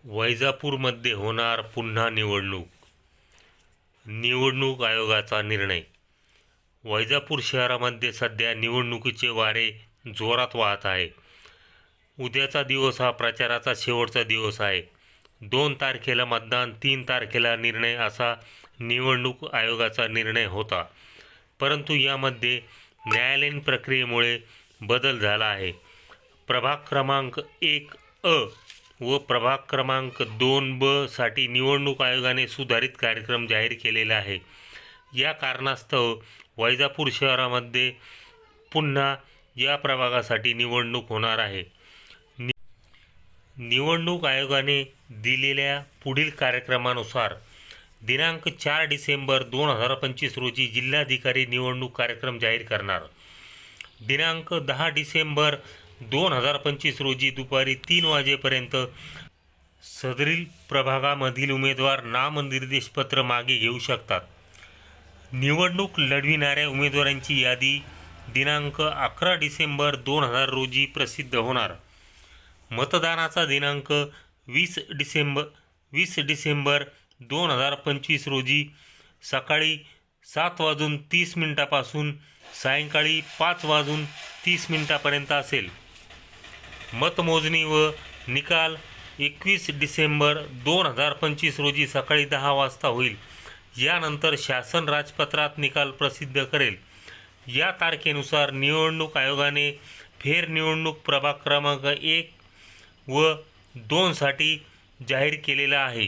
वैजापूरमध्ये होणार पुन्हा निवडणूक. निवडणूक आयोगाचा निर्णय. वैजापूर शहरामध्ये सध्या निवडणुकीचे वारे जोरात वाहत आहे. उद्याचा दिवस हा प्रचाराचा शेवटचा दिवस आहे. 2 तारखेला मतदान, 3 तारखेला निर्णय असा निवडणूक आयोगाचा निर्णय होता. परंतु यामध्ये न्यायालयीन प्रक्रियेमुळे बदल झाला आहे. प्रभाग क्रमांक 1A व प्रभाग क्रमांक 2B साठी निवडणूक आयोगाने सुधारित कार्यक्रम जाहीर केलेला आहे. या कारणास्तव वैजापूर शहरामध्ये पुन्हा या प्रभागासाठी निवडणूक होणार आहे. निवडणूक आयोगाने दिलेल्या पुढील कार्यक्रमानुसार दिनांक 4 डिसेंबर 2025 रोजी जिल्हाधिकारी निवडणूक कार्यक्रम जाहीर करणार. दिनांक 10 डिसेंबर 2025 रोजी दुपारी 3 वाजेपर्यंत सदरील प्रभागामधील उमेदवार नामनिर्देशपत्र मागे घेऊ शकतात. निवडणूक लढविणाऱ्या उमेदवारांची यादी दिनांक 11 डिसेंबर 2000 रोजी प्रसिद्ध होणार. मतदानाचा दिनांक 20 डिसेंबर 2025 रोजी सकाळी 7:30 पासून सायंकाळी 5:30 असेल. मतमोजणी व निकाल 21 डिसेंबर 2025 रोजी सकाळी 10 वाजता होईल. यानंतर शासन राजपत्रात निकाल प्रसिद्ध करेल. या तारखेनुसार निवडणूक आयोगाने फेरनिवडणूक प्रभाग क्रमांक 1 व 2 साठी जाहीर केलेला आहे.